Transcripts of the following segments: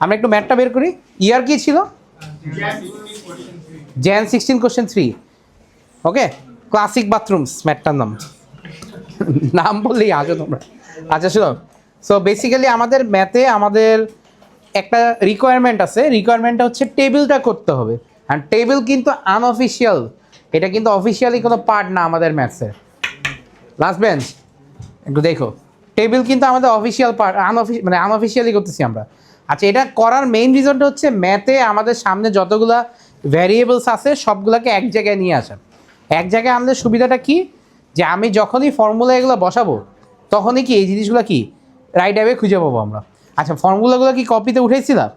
আমরা একটু ম্যাথটা বের করি। ইয়ার কি ছিল? jan 16 question 3। ওকে, ক্লাসিক বাথরুমস ম্যাথটার নাম নাম বললেই আসো তোমরা। আচ্ছা শুনো, সো বেসিক্যালি আমাদের ম্যাথে আমাদের একটা রিকোয়ারমেন্ট আছে, রিকোয়ারমেন্টটা হচ্ছে টেবিলটা করতে হবে। অ্যান্ড টেবিল কিন্তু আনঅফিসিয়াল, এটা কিন্তু অফিসিয়ালি কোনো পার্ট না আমাদের ম্যাথসের। লাস্ট বেঞ্চ একটু দেখো, টেবিল কিন্তু আমাদের অফিসিয়াল পার্ট, মানে আনঅফিসিয়ালি করতেছি আমরা। আচ্ছা, এটা করার মেইন রিজনটা হচ্ছে ম্যাথে আমাদের সামনে যতগুলা ভ্যারিয়েবলস আছে সবগুলোকে এক জায়গায় নিয়ে আসা। এক জায়গায় আনলে সুবিধাটা কি, যে আমি যখনই ফর্মুলা এগুলো বসাবো তখনই কি এই জিনিসগুলো কি রাইট অ্যাওয়ে খুঁজে পাবো আমরা। আচ্ছা, ফর্মুলাগুলো কি কপিতে উঠেছিলাম?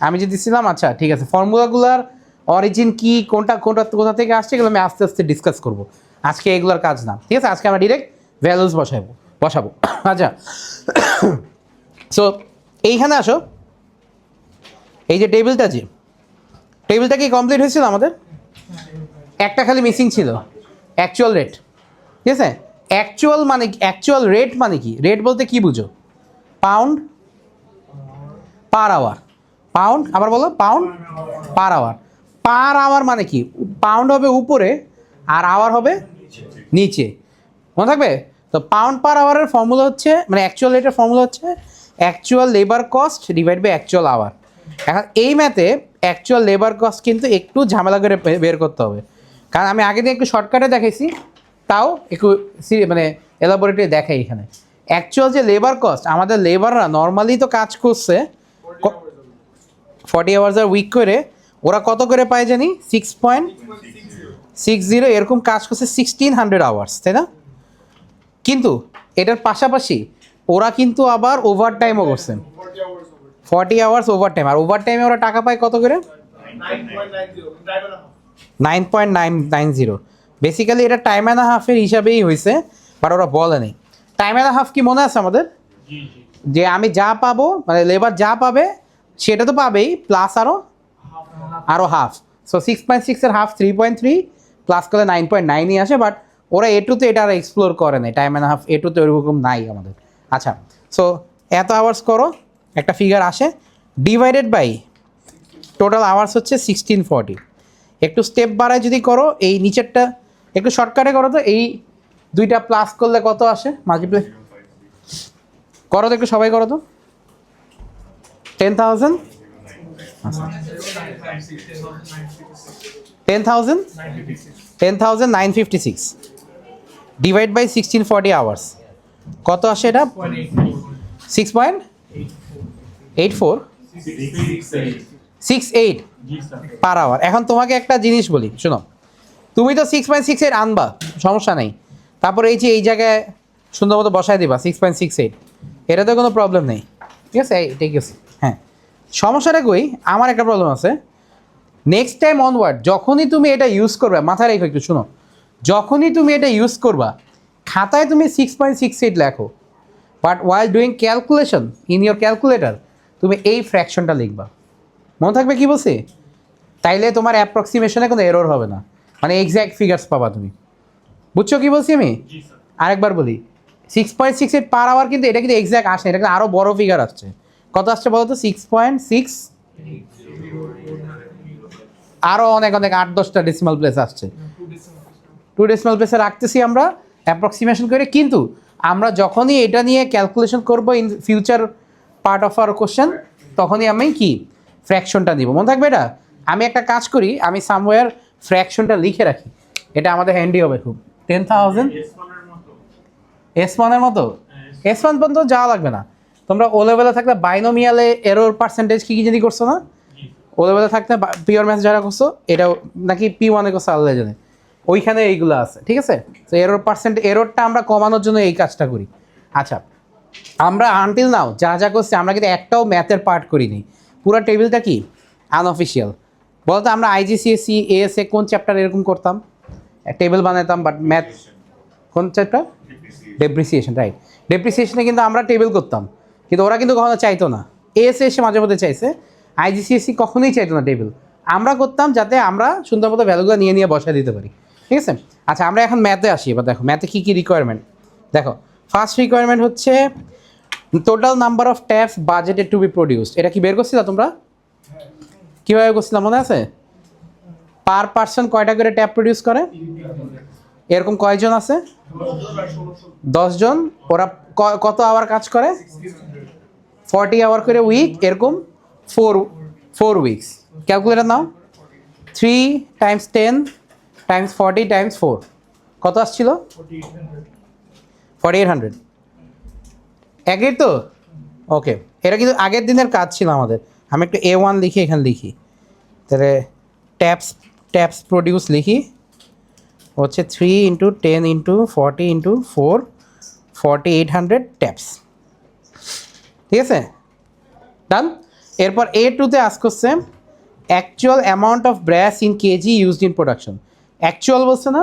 আমি যে দিচ্ছিলাম। আচ্ছা ঠিক আছে, ফর্মুলাগুলোর অরিজিন কি, কোনটা কোনটা কোথা থেকে আসছে, এগুলো আমি আস্তে আস্তে ডিসকাস করবো। আজকে এগুলোর কাজ না, ঠিক আছে? আজকে আমরা ডিরেক্ট ভ্যালুস বসাবো। আচ্ছা, সো এইখানে আসো, এই যে টেবিলটা কি কমপ্লিট হয়েছিল আমাদের? একটা খালি মিসিং ছিল, অ্যাকচুয়াল রেট। ঠিক আছে, অ্যাকচুয়াল রেট মানে কি? রেট বলতে কি বুঝো? Pound per hour. পাউন্ড, আবার বলো, pound per hour. Per hour মানে কি? পাউন্ড হবে উপরে আর আওয়ার হবে নিচে, মনে থাকবে তো। পাউন্ড পার আওয়ারের ফর্মুলা হচ্ছে, মানে অ্যাকচুয়াল রেটের ফর্মুলা হচ্ছে actual labour cost divide by actual hour. এখন এই ম্যাথে অ্যাকচুয়াল লেবার কস্ট কিন্তু একটু ঝামেলা করে বের করতে হবে, কারণ আমি আগে দিয়ে একটু শর্টকাটে দেখাইছি, তাও একটু মানে এলাবোরেটলি দেখাই। এখানে অ্যাকচুয়াল যে লেবার কস্ট, আমাদের লেবাররা নর্মালি তো কাজ করছে 40 আওয়ার্স আর উইক করে, ওরা কত করে পায় জানি? 6.60 এরকম কাজ করছে 1600 আওয়ার্স, তাই না? কিন্তু এটার পাশাপাশি ওরা কিন্তু আবার ওভার টাইমও করছে 40 আওয়ার্স ওভার টাইম, আর ওভার টাইমে ওরা টাকা পায় কত করে? 9.990। বেসিক্যালি এটা টাইম অ্যান্ড হাফের হিসাবেই হয়েছে, বাট ওরা বলে নেই। টাইম অ্যান্ড হাফ কি মনে আছে আমাদের? যে আমি যা পাবো, মানে লেবার যা পাবে সেটা তো পাবেই, প্লাস আরও হাফ। সো 6.6 এর হাফ 3.3, প্লাস করলে 9.9ই আসে। বাট ওরা এটুতে এটা আর এক্সপ্লোর করে নাই, টাইম অ্যান্ড হাফ এটুতে ওইরকম নাই আমাদের। আচ্ছা, সো এত আওয়ার্স করো, একটা ফিগার আসে, ডিভাইডেড বাই টোটাল আওয়ার্স হচ্ছে 1640। একটু স্টেপ বাড়ায় যদি করো, এই নিচেরটা একটু শর্টকাটে করো তো, এই দুইটা প্লাস করলে কত আসে? মাল্টিপ্লাই করো তো, একটু সবাই করো তো। 10,000 10,956 ডিভাইড বাই 1640 আওয়ার্স, কত আসে এটা? 6.68 পার আওয়ার। এখন তোমাকে একটা জিনিস বলি, শোনো, তুমি তো 6.68 আনবা, সমস্যা নেই। তারপরে এই যে এই জায়গায় সুন্দর মতো বসায় দিবা 6.68, এটাতে কোনো প্রবলেম নেই, ঠিক আছে? ঠিক আছে, হ্যাঁ। সমস্যাটা কই, আমার একটা প্রবলেম আছে। নেক্সট টাইম অনওয়ার্ড যখনই তুমি এটা ইউজ করবে, মাথায় রেখো একটু, শোনো, যখনই তুমি এটা ইউজ করবা, খাতায় তুমি 6.68 লেখো, but while doing calculation in your calculator তুমি এই ফ্র্যাকশনটা লিখবা। মনে থাকবে কি বলছি? তাইলে তোমার অ্যাপ্রক্সিমেশনে কোনো এরর হবে না, মানে এক্স্যাক্ট ফিগার্স পাবা তুমি। বুঝছো কি বলছি আমি? আরেকবার বলি, 6.68 পার আওয়ার কিন্তু এটা কিন্তু এক্স্যাক্ট আসে, এটা কিন্তু আরও বড় ফিগার আসছে। কত আসছে বলো তো? 6.6, আরও অনেক 8-10টা ডেসিমাল প্লেস আসছে। 2 ডেসিমাল প্লেসে রাখতেছি আমরা অ্যাপ্রক্সিমেশন করে, কিন্তু আমরা যখনই এটা নিয়ে ক্যালকুলেশন করবো in future part of our question, তখনই আমি কি ফ্র্যাকশনটা নিব। মনে থাকবে এটা? আমি একটা কাজ করি, আমি সামওয়্যার ফ্র্যাকশনটা লিখে রাখি, এটা আমাদের হ্যান্ডি হবে খুব। 10,000 S1 এর মতো, S1 পর্যন্ত যাওয়া লাগবে না। তোমরা ও লেভেলে থাকলে বাইনোমিয়ালে এরর পার্সেন্টেজ কি জানি করছো না? ও লেভেলে থাকতে পিওর ম্যাথ যারা করছো, এটাও নাকি P1-এ করছো আল্লাহ জানে, ওইখানে এইগুলো আছে, ঠিক আছে? তো এররটা আমরা কমানোর জন্য এই কাজটা করি। আচ্ছা, আমরা আনটিল নাও যা করছি, আমরা কিন্তু একটাও ম্যাথের পার্ট করিনি। পুরো টেবিলটা কি আনঅফিসিয়াল। বলতো আমরা IGCSE ASA কোন চ্যাপ্টার এরকম করতাম, টেবিল বানাতাম, বাট ম্যাথ কোন চ্যাপ্টার? Depreciation, right. ডেপ্রিসিয়েশনে কিন্তু আমরা টেবিল করতাম, কিন্তু ওরা কিন্তু কখনো চাইতো না। ASA এসে মাঝে মধ্যে চাইছে, IGCSE কখনোই চাইতো না টেবিল। আমরা করতাম যাতে আমরা সুন্দর মতো ভ্যালুগুলো নিয়ে বসায় দিতে পারি, ঠিক আছে? আচ্ছা, আমরা এখন ম্যাথে আসি। এবার দেখো ম্যাথে কী কী রিকোয়ারমেন্ট। দেখো, ফার্স্ট রিকোয়ারমেন্ট হচ্ছে total number of taps budgeted to be produced, এটা কি বের করছিলা তোমরা? কীভাবে করছিলাম মনে আছে? পার পার্সন কয়টা করে ট্যাপ প্রডিউস করে? এরকম কয়জন আছে? 10 জন। ওরা কত আওয়ার কাজ করে? 40 আওয়ার করে উইক, এরকম 4 উইকস। ক্যালকুলেটার নাও, 3 × 10 × 40 × 4 কত আসছিল? 4800। এগ্রি তো? ওকে, এটা কিন্তু আগের দিনের কাজ ছিল আমাদের। আমি একটু A1 লিখি, এখানে লিখি, তাহলে ট্যাপস প্রডিউস লিখি হচ্ছে 3 × 10 × 40 × 4, 4800 ট্যাপস। ঠিক আছে, ডান। এরপর A2-তে আস্ক করছে actual amount of brush in KG used in production. Actual বলছে না,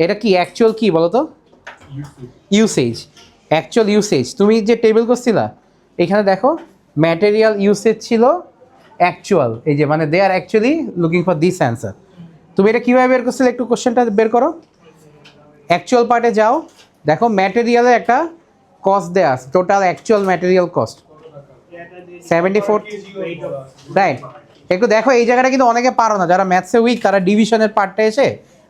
এটা কি অ্যাকচুয়াল কি বলো তো? Usage, actual usage. তুমি যে টেবিল করছিলা এখানে দেখো ম্যাটেরিয়াল ইউসেজ ছিল অ্যাকচুয়াল, এই যে মানে they are actually looking for this answer. তুমি এটা কীভাবে বের করছিলে একটু কোশ্চেনটা বের করো। অ্যাকচুয়াল পার্টে যাও, দেখো ম্যাটেরিয়ালের একটা কস্ট দেয়া আছে, total actual material cost 74, right? একটু দেখো এই জায়গাটা কিন্তু অনেকে পারো না, যারা ম্যাথসে উইক তারা ডিভিশনের পার্টটা এসে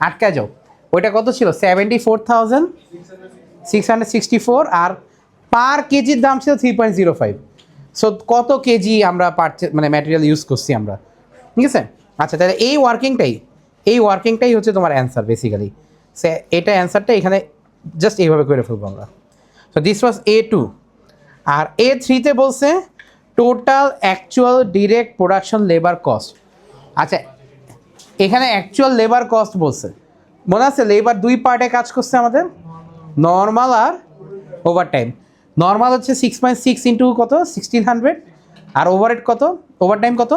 আটকা যাও। ওইটা কত ছিল? 74,664, আর পার কেজির দাম ছিল 3.05। সো কত কেজি আমরা মানে ম্যাটেরিয়াল ইউজ করছি আমরা, ঠিক আছে? আচ্ছা, তাহলে এই ওয়ার্কিংটাই হচ্ছে তোমার অ্যান্সার বেসিক্যালি। সে এটা অ্যান্সারটা এখানে জাস্ট এইভাবে করে ফেলবো আমরা। So this was A2। আর A3-তে বলছে total actual direct production labour cost. আচ্ছা, এখানে অ্যাকচুয়াল লেবার কস্ট বলছে, মনে আছে লেবার 2 পার্টে কাজ করছে আমাদের, নর্মাল আর ওভারটাইম। নর্মাল হচ্ছে 6.6 ইন্টু কত 1600, আর ওভারহেড কত, ওভারটাইম কত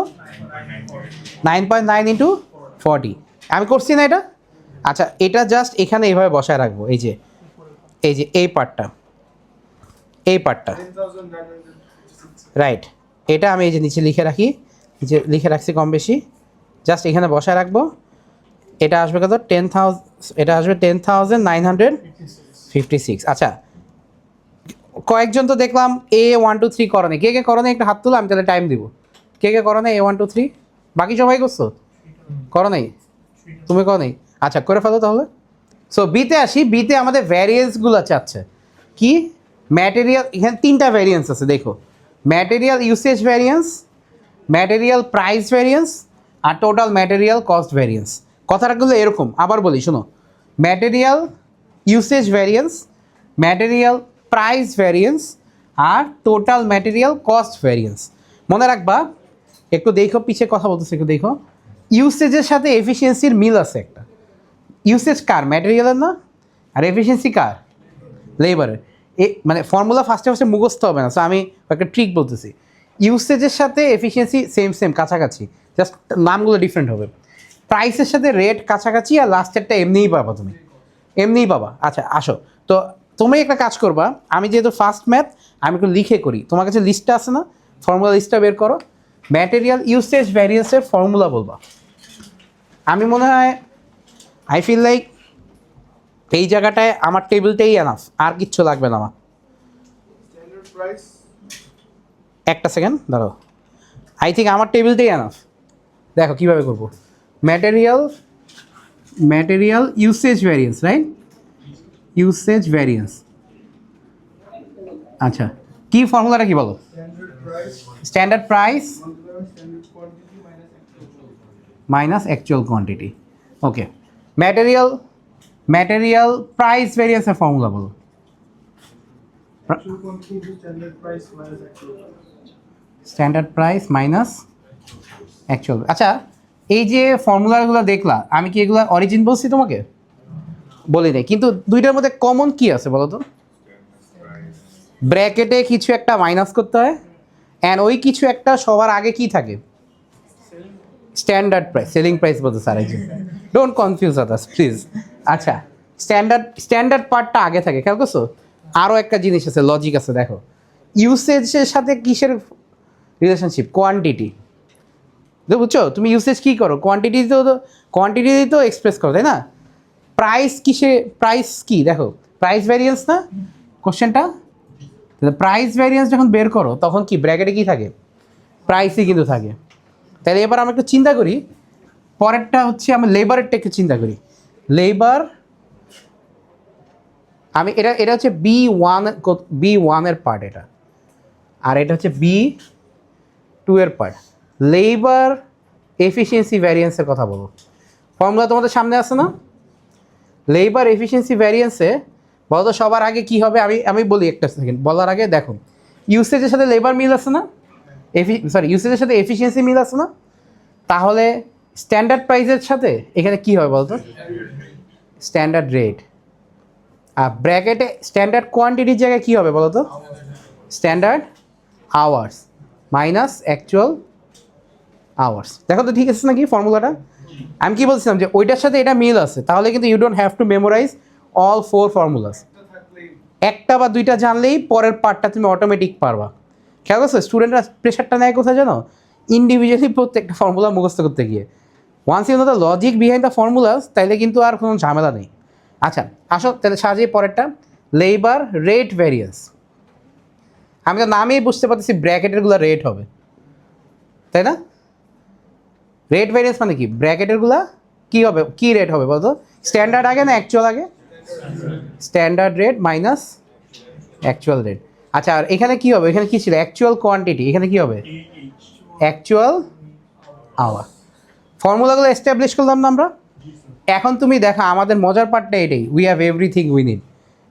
9.9 ইন্টু 40। আমি করছি না এটা? আচ্ছা, এটা জাস্ট এখানে এইভাবে বসায় রাখবো, এই যে এই পার্টটা রাইট। এটা আমি এই যে নিচে লিখে রাখি, যে লিখে রাখছি কম বেশি, জাস্ট এখানে বসায় রাখবো। এটা আসবে কত? 10,000, এটা আসবে 10,956। আচ্ছা, কয়েকজন তো দেখলাম A1 2 3 করো নাই। কে করো নাই একটু হাত তুলো, আমি তাহলে টাইম দিব। কে করো নাই A1 2 3? বাকি সবাই করছো? করো নাই? তুমি করো নাই? আচ্ছা, করে ফেলো তাহলে। সো বিতে আসি। বিতে আমাদের ভ্যারিয়েন্সগুলো চাচ্ছে কি? ম্যাটেরিয়াল, এখানে 3টা ভ্যারিয়েন্স আছে দেখো, material usage variance, material price variance, আর টোটাল ম্যাটেরিয়াল কস্ট ভ্যারিয়েন্স। কথাটাগুলো এরকম, আবার বলি শোনো, material usage variance, material price variance, আর টোটাল ম্যাটেরিয়াল কস্ট ভ্যারিয়েন্স। মনে রাখবা, একটু দেখো পিছিয়ে কথা বলতেছে, একটু দেখো ইউসেজের সাথে এফিসিয়েন্সির মিল আছে একটা। ইউসেজ কার? ম্যাটেরিয়ালের না? আর এফিসিয়েন্সি কার? লেবারের। মানে ফর্মুলা ফার্স্টে মুখস্থ হবে না, সো আমি একটা ট্রিক বলতেছি। ইউসেজের সাথে এফিসিয়েন্সি সেম কাছাকাছি, জাস্ট নামগুলো ডিফারেন্ট হবে। প্রাইসের সাথে রেট কাছাকাছি, আর লাস্টেরটা এমনিই পাবা, তুমি এমনিই পাবা। আচ্ছা আসো তো, তুমি একটা কাজ করবা, আমি যেহেতু ফার্স্ট ম্যাথ আমি একটু লিখে করি, তোমার কাছে লিস্টটা আছে না? ফর্মুলা লিস্টটা বের করো, ম্যাটেরিয়াল ইউসেজ ভ্যারিয়েন্সের ফর্মুলা বলবা। আমি মনে হয় আই ফিল লাইক এই জায়গাটায় আমার টেবিলটাই এনাফ, আর কিচ্ছু লাগবে না আমার। একটা সেকেন্ড দাঁড়াও, আই থিঙ্ক আমার টেবিলটাই এনাফ। দেখো কীভাবে করবো। Material usage variance, right? Usage variance. আচ্ছা, কি ফর্মুলাটা কি বলো? Standard price minus actual quantity. Okay, material price ভ্যারিয়েন্সের ফর্মুলা বলো। Standard price minus actual. আচ্ছা, এই যে ফর্মুলাগুলো দেখলা, আমি কি এগুলো অরিজিন বলছি তোমাকে? বলি নাই, কিন্তু দুইটার মধ্যে কমন কি আছে বলো তো? ব্র্যাকেটে কিছু একটা মাইনাস করতে হয়, অ্যান্ড ওই কিছু একটা সবার আগে কি থাকে? স্ট্যান্ডার্ড প্রাইস, সেলিং প্রাইস বলতে sir, don't confuse others please. আচ্ছা, স্ট্যান্ডার্ড পার্টটা আগে থাকে, খেয়াল করছো? আরও একটা জিনিস আছে, লজিক আছে, দেখো ইউসেজের সাথে কিসের রিলেশনশিপ? কোয়ান্টিটি। বুঝছো? তুমি ইউসেজ কী করো? কোয়ান্টিটি তো এক্সপ্রেস করো, তাই না? প্রাইস কিসে? প্রাইস কি? দেখো প্রাইস ভ্যারিয়েন্স না কোশ্চেনটা? প্রাইস ভ্যারিয়েন্স যখন বের করো তখন কি ব্র্যাকেটে কি থাকে, প্রাইসই কিন্তু থাকে। তাহলে এবার আমরা একটু চিন্তা করি, পরেরটা হচ্ছে আমি লেবারেরটা একটু চিন্তা করি। লেবার, আমি এটা হচ্ছে B1 এর পার্ট এটা, আর এটা হচ্ছে B2 এর পার্ট। লেবার এফিসিয়েন্সি ভ্যারিয়েন্সের কথা বলো, ফর্মুলা তোমাদের সামনে আছে না? লেবার এফিসিয়েন্সি ভ্যারিয়েন্সে বলো তো সবার আগে কি হবে, আমি বলি একটা সেকেন্ড বলার আগে দেখো, ইউসেজের সাথে লেবার মিল আছে না, ইউসেজের সাথে এফিসিয়েন্সি মিল আছে না, তাহলে স্ট্যান্ডার্ড প্রাইসের সাথে এখানে কি হবে বলতো, স্ট্যান্ডার্ড রেট। আর ব্র্যাকেটে স্ট্যান্ডার্ড কোয়ান্টিটির জায়গায় কী হবে বলো তো, standard hours minus actual hours. দেখো তো ঠিক আছে নাকি ফর্মুলাটা? আমি কি বলছিলাম যে ওইটার সাথে এটা মিল আছে, তাহলে কিন্তু you don't have to memorise all 4 formulas. একটা বা দুইটা জানলেই পরের পার্টটা তুমি অটোমেটিক পারবা। খেয়াল করছো স্টুডেন্টরা প্রেশারটা নেয় কোথায় জানো, ইন্ডিভিজুয়ালি প্রত্যেকটা ফর্মুলা মুখস্থ করতে গিয়ে। Once you know the logic behind the formulas, তাইলে কিন্তু আর কোনো ঝামেলা নেই। আচ্ছা আসো তাহলে সাজিয়ে পরেরটা, লেবার রেট ভ্যারিয়েন্স। আমি তো নামেই বুঝতে পারতেছি ব্র্যাকেটেরগুলো রেট হবে, তাই না? রেট ভ্যারিয়েন্স মানে কি, ব্র্যাকেটেরগুলো কী হবে, কী রেট হবে বলতো, স্ট্যান্ডার্ড আগে না অ্যাকচুয়াল আগে? Standard rate minus actual rate. আচ্ছা আর এখানে কী হবে, এখানে কী ছিল অ্যাকচুয়াল কোয়ান্টিটি, এখানে কী হবে অ্যাকচুয়াল আওয়ার। ফর্মুলাগুলো এস্টাবলিশ করলাম না আমরা। এখন তুমি দেখো আমাদের মজার পার্টটা এটাই, we have everything we need.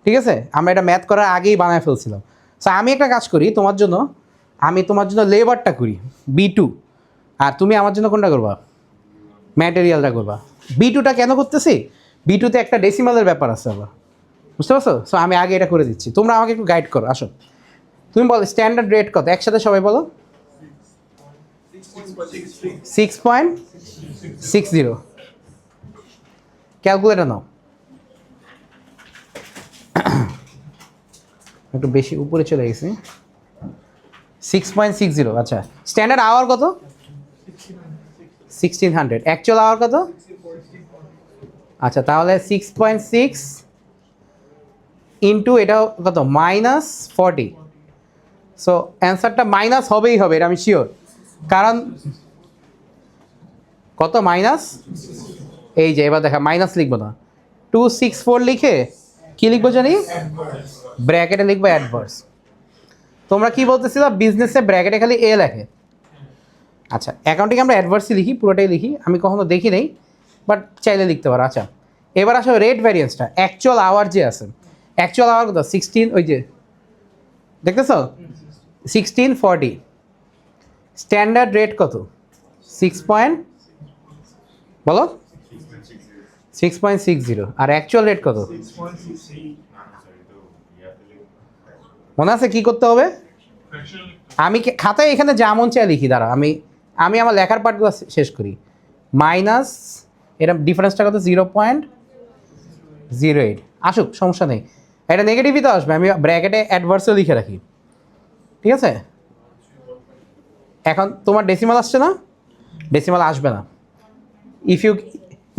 ঠিক আছে, আমরা এটা ম্যাথ করার আগেই বানায় ফেলছিলাম। সো আমি একটা কাজ করি তোমার জন্য, আমি তোমার জন্য লেবারটা করি B2, আর তুমি আমার জন্য কোনটা করবা, ম্যাটেরিয়ালটা করবা। B2টা কেন করতেছি, B2তে একটা ডেসিমালের ব্যাপার আছে আবার, বুঝতে পারছো? সো আমি আগে এটা করে দিচ্ছি, তোমরা আমাকে একটু গাইড করো। আসো তুমি বলো স্ট্যান্ডার্ড রেট কত, একসাথে সবাই বলো 6.60। ক্যালকুলেটর নাও, একটু বেশি উপরে চলে গেছি। 6.60। আচ্ছা স্ট্যান্ডার্ড আওয়ার কত, 1600। অ্যাকচুয়াল আওয়ার কত? আচ্ছা তাহলে 6.6 ইন্টু এটা কত -40। সো অ্যান্সারটা মাইনাস হবেই হবে, এটা আমি শিওর। কারণ কত মাইনাস, এই যে এবার দেখা মাইনাস লিখবো না, 264 লিখে কি লিখবো জানি, ব্র্যাকেটে লিখবো অ্যাডভার্স। তোমরা কি বলতেছিল বিজনেসে ব্র্যাকেটে খালি এ লেখে। আচ্ছা অ্যাকাউন্টিং আমরা অ্যাডভার্সই লিখি, পুরোটাই লিখি, আমি কখনো দেখি নেই বাট চাইলে লিখতে পারো। আচ্ছা এবার আসো রেট ভ্যারিয়েন্সটা, অ্যাকচুয়াল আওয়ার যে আছে, অ্যাকচুয়াল আওয়ার কত 16, ওই যে দেখতেছ 1640। স্ট্যান্ডার্ড রেট কত 6 বলো 6.60। আর অ্যাকচুয়াল রেট কত মনে আছে কি করতে হবে? আমি খাতায় এখানে যা মন চাই লিখি, দাঁড়া আমি আমার লেখার পার্টগুলো শেষ করি। মাইনাস এটা ডিফারেন্সটা কত 0.08 আসুক, সমস্যা নেই, এটা নেগেটিভই তো আসবে, আমি ব্র্যাকেটে অ্যাডভার্সও লিখে রাখি। ঠিক আছে, এখন তোমার ডেসিমাল আসছে না, ডেসিমাল আসবে না।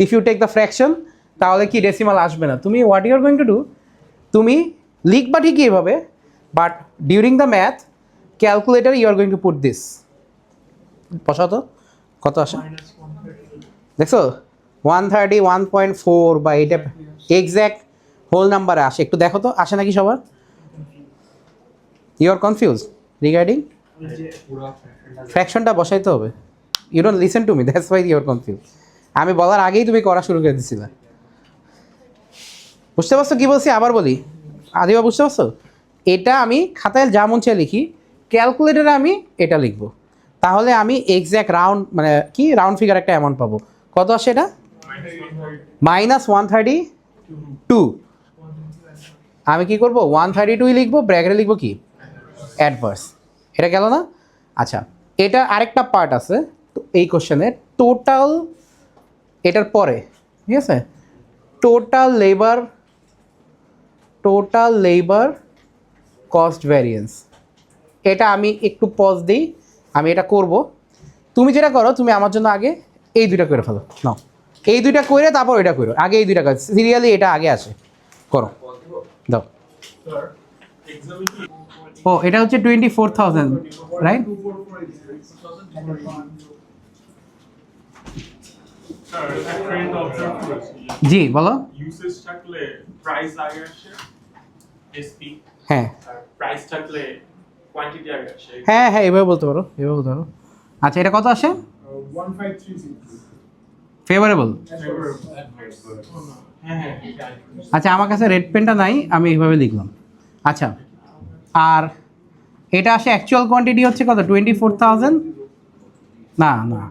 If you take the fraction, তাহলে কি ডেসিমাল আসবে না। তুমি what you are going to do, তুমি লিখবা ঠিকই এভাবে, but during the math calculator you are going to put this. বসাও তো কত আসে, দেখছো 130, 1.4 বা এটা এক্স্যাক্ট হোল নাম্বারে আসে, একটু দেখো তো আসে নাকি সবার। ইউ আর কনফিউজ রিগার্ডিং ফ্র্যাকশনটা বসাইতে হবে, you don't listen to me, that's why you are confuse. আমি বলার আগেই তুমি করা শুরু করে দিছিলে। বুঝতে পারছো কি বলছি, আবার বলি আদিবা, বুঝতে পারছো? এটা আমি খাতায় যা মন চাই লিখি, ক্যালকুলেটারে আমি এটা লিখবো, তাহলে আমি এক্স্যাক্ট রাউন্ড মানে কি রাউন্ড ফিগার একটা অ্যামাউন্ট পাবো। কত আসে এটা -132। আমি কি করবো 132 লিখবো, ব্র্যাকেটে লিখবো কি অ্যাডভার্স। এটা গেল না? আচ্ছা এটা আরেকটা পার্ট আছে তো এই কোশ্চেনে, টোটাল এটার পরে, ঠিক আছে, টোটাল লেবার কস্ট ভ্যারিয়েন্স। এটা আমি একটু পজ দিই, আমি এটা করব। তুমি যেটা করো, তুমি আমার জন্য আগে এই দুইটা করে ফেলো, নাও এই দুইটা করে তারপর এটা করো, আগে এই দুইটা কাজ সিরিয়ালি এটা আগে আসে, করো দাও। ও এটা হচ্ছে 24,000 রাইট? জি বলো। ইউসেজ থাকলে প্রাইস আগে আসে এসপি, হ্যাঁ প্রাইস থাকলে কোয়ান্টিটি আগে আসে। হ্যাঁ হ্যাঁ এভাবে বলতে পারো, এভাবে বলতে পারো। আচ্ছা এটা কত আসে? 1536 ফেভারেবল। হ্যাঁ হ্যাঁ আচ্ছা আমার কাছে রেড পেনটা নাই, আমি এইভাবে লিখলাম। আচ্ছা আর এটা আসে অ্যাকচুয়াল কোয়ান্টিটি হচ্ছে কত? 24,000 না না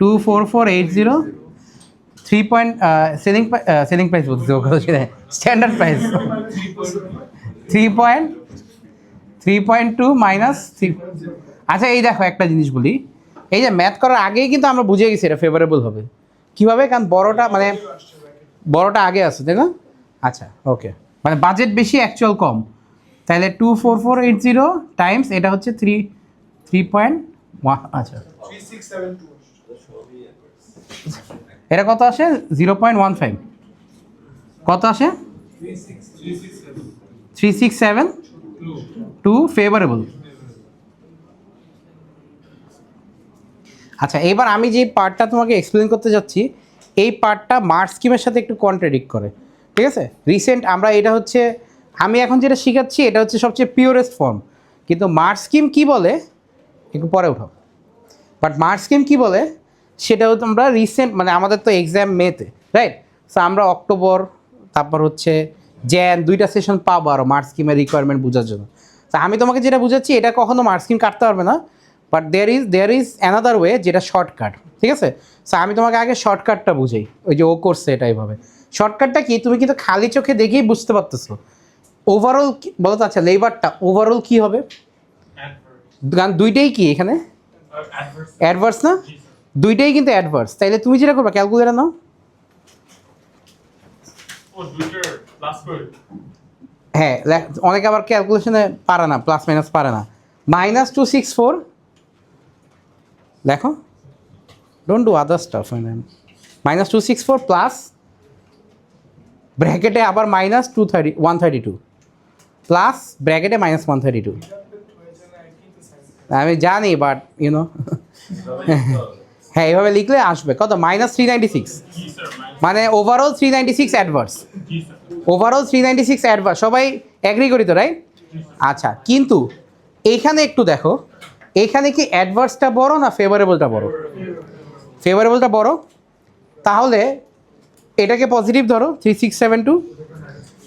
24480 3 পয়েন্ট সেলিং প্রাইস বলতে স্ট্যান্ডার্ড প্রাইস 3.2 মাইনাস 3। আচ্ছা এই দেখো একটা জিনিস বলি, এই যে ম্যাথ করার আগেই কিন্তু আমরা বুঝে গেছি এটা ফেভারেবল হবে কীভাবে, কারণ বড়টা মানে বড়টা আগে আসছে তাই না? আচ্ছা ওকে, মানে বাজেট বেশি অ্যাকচুয়াল কম, তাহলে 24480 টাইমস এটা হচ্ছে 3.1। আচ্ছা 3672 এটা কত আসে? 0.15। কত আসে? 3672 ফেভারেবল। আচ্ছা এবার আমি যে পার্টটা তোমাকে এক্সপ্লেন করতে যাচ্ছি, এই পার্টটা মার্ক স্কিমের সাথে একটু কন্ট্রাডিক্ট করে, ঠিক আছে? রিসেন্ট আমরা এটা হচ্ছে আমি এখন যেটা শেখাচ্ছি এটা হচ্ছে সবচেয়ে পিওরেস্ট ফর্ম, কিন্তু মার্ক স্কিম কী বলে একটু পরে উঠাও, বাট মার্ক স্কিম কী বলে সেটাও তোমরা রিসেন্ট মানে আমাদের তো এক্সাম মেতে রাইট, সো আমরা অক্টোবর তারপর হচ্ছে জ্যান 2টা সেশন পাবো আরও মার্ক স্কিমের রিকোয়ারমেন্ট বোঝার জন্য। তো আমি তোমাকে যেটা বুঝাচ্ছি এটা কখনো মার্ক স্কিম কাটতে পারবে না, but there is another way যেটা শর্টকাট, ঠিক আছে? সো আমি তোমাকে আগে শর্টকাটটা বুঝাই, ওই যে ও করছে এটা এইভাবে। শর্টকাটটা কি তুমি কিন্তু খালি চোখে দেখেই বুঝতে পারতেছো। ওভারঅল বলো তো, আচ্ছা লেবারটা ওভারঅল কী হবে? গান দুইটাই কি এখানে অ্যাডভার্স না? দুইটাই কিন্তু অ্যাডভার্স, তাইলে তুমি যেটা করবা ক্যালকুলেটার নাও। ও দুইটার প্লাস করে হ্যাঁ অনেকে আবার ক্যালকুলেশনে পারে না, প্লাস মাইনাস পারে না। -264 দেখো, don't do other stuff, -264 plus ব্র্যাকেটে আবার -132 প্লাস ব্র্যাকেটে -132। আমি জানি বাট ইউনো হ্যাঁ এইভাবে লিখলে আসবে কত? -396, জি স্যার মানে ওভারঅল 396 অ্যাডভার্স। জি স্যার ওভারঅল 396 অ্যাডভার্স, সবাই অ্যাগ্রি করি তো রাইট? আচ্ছা কিন্তু এইখানে একটু দেখো, এইখানে কি অ্যাডভার্সটা বড় না ফেভারেবলটা বড়? ফেভারেবলটা বড়, তাহলে এটাকে পজিটিভ ধরো 3672,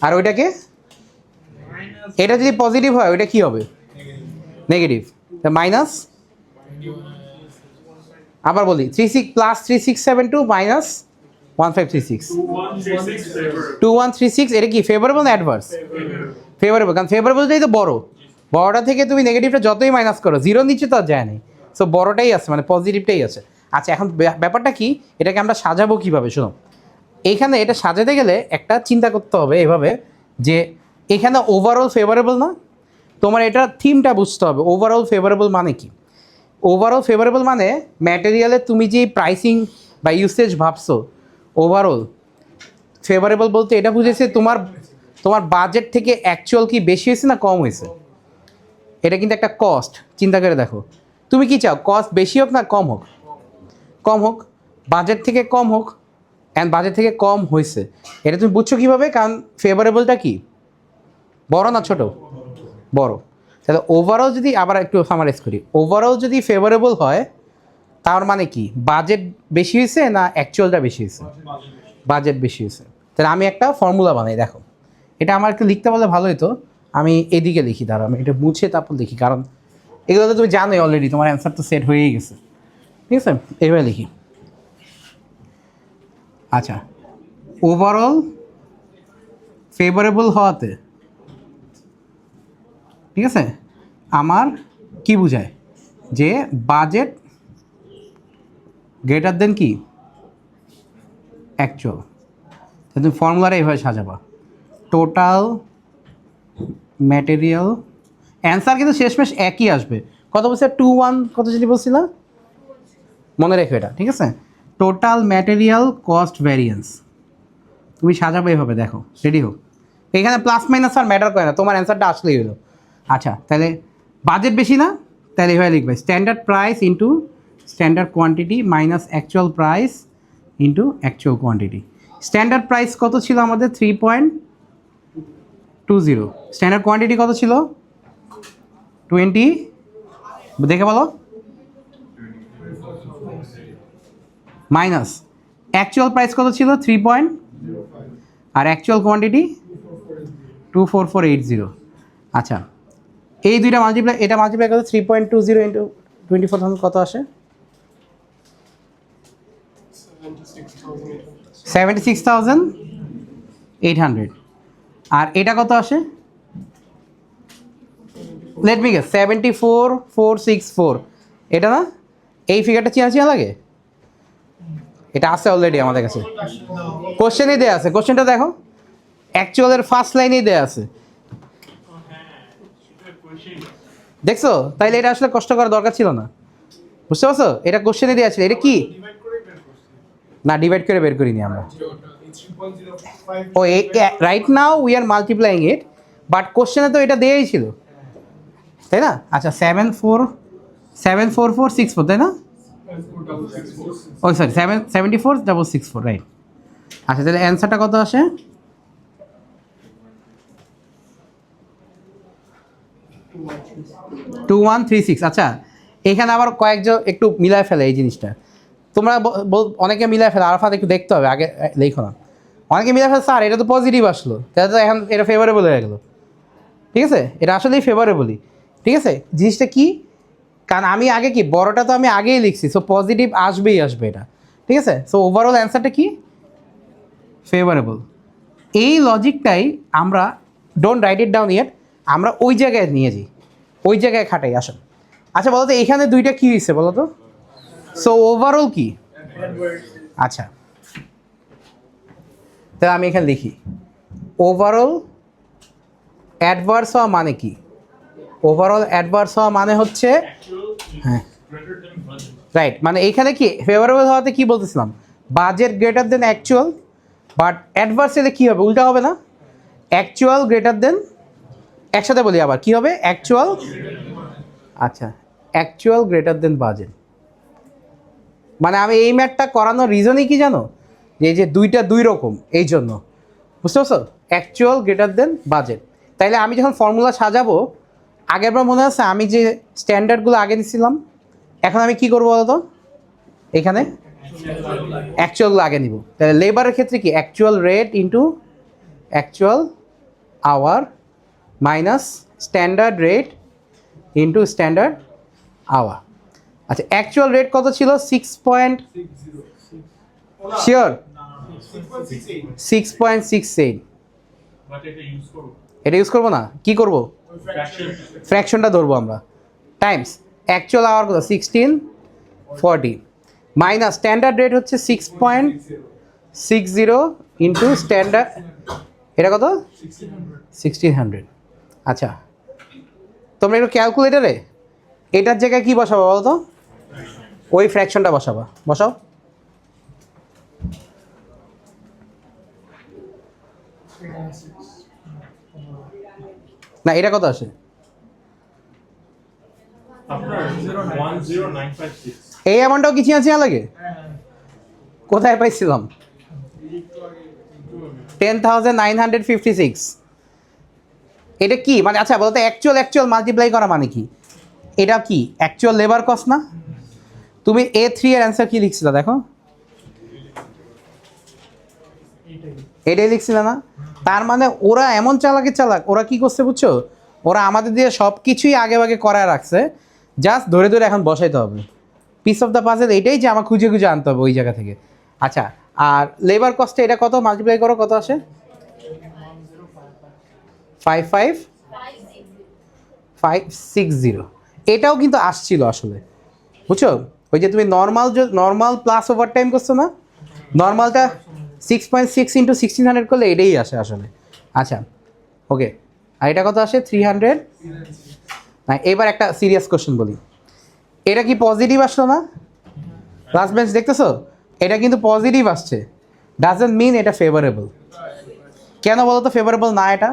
আর ওইটাকে, এটা যদি পজিটিভ হয় ওইটা কি হবে? নেগেটিভ। মাইনাস, আবার বলি 36 প্লাস 3672 মাইনাস 1536 2136 ফেভার 2136, এটা কি ফেভারেবল না অ্যাডভার্স? ফেভারেবল, কারণ ফেভারেবলটাই তো বড়, বড়টা থেকে তুমি নেগেটিভটা যতই মাইনাস করো জিরো নিচে তো আর যায় না, সো বড়টাই আছে মানে পজিটিভটাই আছে। আচ্ছা এখন ব্যাপারটা কি, এটাকে আমরা সাজাবো কীভাবে শোনো। এইখানে এটা সাজাতে গেলে একটা চিন্তা করতে হবে এভাবে যে এখানে ওভারঅল ফেভারেবল না, তোমার এটা থিমটা বুঝতে হবে। ওভারঅল ফেভারেবল মানে কি? ওভারঅল ফেভারেবল মানে ম্যাটেরিয়ালের তুমি যে প্রাইসিং বা ইউসেজ ভাবছো, ওভারঅল ফেভারেবল বলতে এটা বুঝেছে তোমার তোমার বাজেট থেকে অ্যাকচুয়াল কি বেশি হয়েছে না কম হয়েছে। এটা কিন্তু একটা কস্ট, চিন্তা করে দেখো তুমি কি চাও, কস্ট বেশি হোক না কম হোক? কম হোক। বাজেট থেকে কম হোক, অ্যান্ড বাজেট থেকে কম হয়েছে, এটা তুমি বুঝছো কীভাবে? কারণ ফেভারেবলটা কি বড় না ছোট? বড়। তাহলে ওভারঅল যদি আবার একটু সামারাইজ করি, ওভারঅল যদি ফেভারেবল হয় তার মানে কি বাজেট বেশি হয়েছে না অ্যাকচুয়ালটা বেশি হয়েছে? বাজেট বেশি হয়েছে। তাহলে আমি একটা ফর্মুলা বানাই, দেখো এটা আমার একটু লিখতে পারলে ভালো হতো। আমি এদিকে লিখি, দাঁড়া আমি এটা মুছে তারপর লিখি, কারণ এগুলো তো তুমি জানোই অলরেডি, তোমার অ্যান্সার তো সেট হয়েই গেছে, ঠিক আছে? এইভাবে লিখি। আচ্ছা ওভারঅল ফেভারেবল হওয়াতে, ঠিক আছে, আমার কি বোঝায় যে বাজেট গ্রেটার দেন কি অ্যাকচুয়াল। তুমি ফর্মুলাটা এইভাবে সাজাবা, টোটাল ম্যাটেরিয়াল, অ্যান্সার কিন্তু শেষমেশ একই আসবে। কত বলছে? 21 কত যদি বলছিলাম, মনে রেখো এটা, ঠিক আছে? টোটাল ম্যাটেরিয়াল কস্ট ভ্যারিয়েন্স তুমি সাজাবে এইভাবে, দেখো রেডি হোক। এখানে প্লাস মাইনাস আর ম্যাটার করে না, তোমার অ্যান্সারটা আসলেই হলো। আচ্ছা তাহলে বাজেট বেশি না, তাহলে এভাবে লিখবে standard price into standard quantity minus actual price into actual quantity. Standard price কত ছিল আমাদের 3.20, স্ট্যান্ডার্ড কোয়ান্টিটি কত ছিল 20, দেখে বলো, মাইনাস অ্যাকচুয়াল প্রাইস কত ছিল 3 আর অ্যাকচুয়াল কোয়ান্টিটি 24480। আচ্ছা এই দুইটা মাল্টিপ্লাই, এটা মাল্টিপ্লাই করতে 3.20 ইন্টু 24,000 কত আসে? 76,800। আর এটা কত আসে? Let me guess 74,464। এটা না, এই ফিগারটা চেনা চেনা লাগে, এটা আছে অলরেডি আমাদের কাছে, কোশ্চেনই দেওয়া আছে। কোশ্চেনটা দেখো, অ্যাকচুয়ালের ফার্স্ট লাইনেই দেওয়া আছে, দেখছো? তাইলে এটা আসলে কষ্ট করার দরকার ছিল না, বুঝতে পারছো? এটা কোশ্চেনে দেওয়া ছিল। এটা কি না, ডিভাইড করে বের করিনি আমরা। Oh right now we are multiplying it, but কোশ্চেনে তো এটা দেওয়াই ছিল, তাই না? আচ্ছা 74464, তাই না? ও সরি 74,664, রাইট। আচ্ছা তাহলে অ্যান্সারটা কত আসে? 2136। আচ্ছা এখানে আবার কয়েকজন একটু মিলায় ফেলে এই জিনিসটা, তোমরা অনেকে মিলায় ফেলে, আরাফাত একটু দেখতে হবে, আগে লেখো না। অনেকে মিলায় ফেলে স্যার এটা তো পজিটিভ আসলো, তাহলে তো এখন এটা ফেভারেবল হয়ে গেলো। ঠিক আছে, এটা আসলেই ফেভারেবলই। ঠিক আছে, জিনিসটা কি, কারণ আমি আগে কি বড়টা তো আমি আগেই লিখছি, সো পজিটিভ আসবেই আসবে এটা। ঠিক আছে, সো ওভারঅল অ্যান্সারটা কি? ফেভারেবল। এই লজিকটাই আমরা, don't write it down yet, আমরা ওই জায়গায় নিয়ে যাই, ওই জায়গায় খাটাই আসুন। আচ্ছা বলো তো এখানে দুইটা কী হয়েছে বলো তো? সো ওভারঅল কি? আচ্ছা তাহলে আমি এখানে লিখি ওভারঅল অ্যাডভার্স হওয়া মানে কি? ওভারঅল অ্যাডভার্স হওয়া মানে হচ্ছে, হ্যাঁ রাইট, মানে এইখানে কি ফেভারেবল হওয়াতে কি বলতেছিলাম, budget greater than actual, but adverse এলে কী হবে, উল্টা হবে না? অ্যাকচুয়াল গ্রেটার দেন, একসাথে বলি আবার কি হবে, অ্যাকচুয়াল, আচ্ছা অ্যাকচুয়াল গ্রেটার দেন বাজেট। মানে আমি এই ম্যাথটা করানোর রিজনই কি জানো, যে এই যে দুইটা দুই রকম, এই জন্য, বুঝতে পারছো? Actual greater than budget. তাইলে আমি যখন ফর্মুলা সাজাবো, আগের বার মনে আছে আমি যে স্ট্যান্ডার্ডগুলো আগে নিছিলাম, এখন আমি কি করবো বলো তো, এখানে অ্যাকচুয়ালগুলো আগে নিব। তাহলে লেবারের ক্ষেত্রে কি, actual rate into actual hour minus standard rate into standard hour. আচ্ছা অ্যাকচুয়াল রেট কত ছিল? 6. শিওর 6.68। এটা ইউজ করবো না, কি করব, ফ্র্যাকশনটা ধরবো আমরা, টাইমস অ্যাকচুয়াল আওয়ার কত 1640 মাইনাস স্ট্যান্ডার্ড রেট হচ্ছে 6.60 ইন্টু স্ট্যান্ডার্ড, এটা কত 1600। আচ্ছা তোমরা একটু ক্যালকুলেটারে এটার জায়গায় কি বসাবো বলো তো, ওই ফ্র্যাকশনটা বসাবা, বসাও। না এটা কত আসে, এই অ্যামাউন্টটাও কি চেনা চেনা লাগে? কোথায় পাইছিলাম? 10,956। এটা কি মানে, আচ্ছা বলতো অ্যাকচুয়াল মাল্টিপ্লাই করা মানে কি, এটা কি অ্যাকচুয়াল লেবার কস্ট না? তুমি A3 এর অ্যান্সার কি লিখছিলা দেখো, এটাই লিখছিল না? তার মানে ওরা এমন চালাক, ওরা কি করছে বুঝছো, ওরা আমাদের দিয়ে সব কিছুই আগে আগে করায় রাখছে, জাস্ট ধরে ধরে এখন বসাইতে হবে। পিস অফ দ্য পাজেল এইটাই যে আমার খুঁজে খুঁজে আনতে হবে ওই জায়গা থেকে। আচ্ছা আর লেবার কস্টে এটা কত, মাল্টিপ্লাই করো কত আসে? 55,560। এটাও কিন্তু আসছিল আসলে, বুঝছো? ওই যে তুমি নর্মাল প্লাস ওভার টাইম করছো না, নর্মালটা 6.6 ইন্টু 1600 করলে এটাই আসে আসলে। আচ্ছা ওকে, আর এটা কত আসে 300। না এবার একটা সিরিয়াস কোশ্চেন বলি, এটা কি পজিটিভ আসলো না? লাস্ট বেঞ্চ দেখতেছো, এটা কিন্তু পজিটিভ আসছে, ডাজন্ট মিন এটা ফেভারেবল। কেন বলো তো ফেভারেবল না এটা?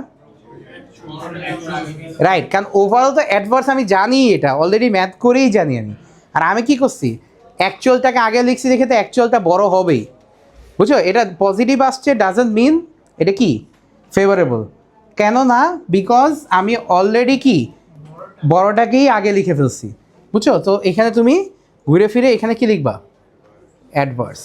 রাইট, কারণ ওভারঅল তো অ্যাডভার্স আমি জানি, এটা অলরেডি ম্যাথ করেই জানি আমি। আর আমি কি করছি, অ্যাকচুয়ালটাকে আগে লিখছি দেখে তো অ্যাকচুয়ালটা বড় হবেই, বুঝছো? এটা পজিটিভ আসছে ডাজন্ট মিন এটা কি ফেভারেবল, কেন না? বিকজ আমি অলরেডি কি বড়টাকেই আগে লিখে ফেলছি, বুঝছো? তো এখানে তুমি ঘুরে ফিরে এখানে কি লিখবা, অ্যাডভার্স।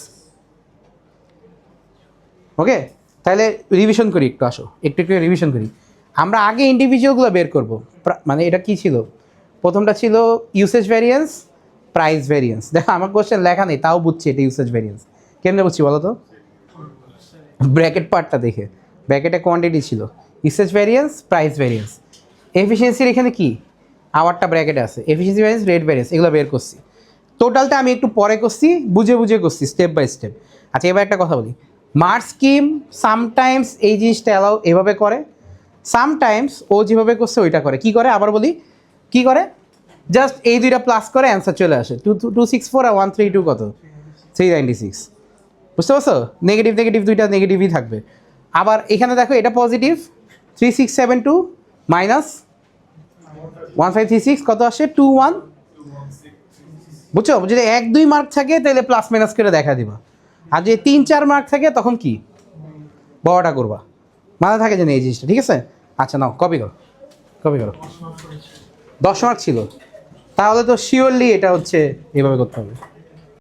ওকে, তাহলে রিভিশন করি একটু, আসো একটু একটু রিভিশন করি। আমরা আগে ইন্ডিভিজুয়ালগুলো বের করব, মানে এটা কি ছিল, প্রথমটা ছিল ইউসেজ ভ্যারিয়েন্স, প্রাইস ভ্যারিয়েন্স। দেখো আমার কোশ্চেন লেখা নেই, তাও বুঝছি এটা ইউসেজ ভ্যারিয়েন্স। কেমনে বুঝছি বলো তো? ব্র্যাকেট পার্টটা দেখে, ব্র্যাকেটে কোয়ান্টিটি ছিল, ইউসেজ ভ্যারিয়েন্স, প্রাইস ভ্যারিয়েন্স। এফিসিয়েন্সির এখানে কি আবারটা ব্র্যাকেটে আছে, এফিসিয়েন্সি ভ্যারিয়েন্স, রেট ভ্যারিয়েন্স, এগুলো বের করছি। টোটালটা আমি একটু পরে করছি, বুঝে বুঝে করছি স্টেপ বাই স্টেপ। আচ্ছা এবার একটা কথা বলি, মার্ক স্কিম সামটাইমস এই জিনিসটা অ্যালাউ এভাবে করে, সামটাইমস ও যেভাবে করছে ওইটা করে। কি করে আবার বলি, কি করে? জাস্ট এই দুইটা প্লাস করে অ্যান্সার চলে আসে। 264 আর 132 কত? 396। বুঝতে পারছো? নেগেটিভ নেগেটিভ দুইটা নেগেটিভই থাকবে। আবার এখানে দেখো এটা পজিটিভ, 3672 মাইনাস 1536 কত আসে? 21। বুঝছো? যদি 1-2 মার্ক থাকে তাহলে প্লাস মাইনাস করে দেখা দিবা, আর যদি 3-4 মার্ক থাকে তখন কি বড়টা করবা, মাথায় থাকে জানি এই জিনিসটা, ঠিক আছে? আচ্ছা নাও কপি করো, কপি করো। 10 মার্ক ছিল, তাহলে তো শিওরলি এটা হচ্ছে এভাবে করতে হবে।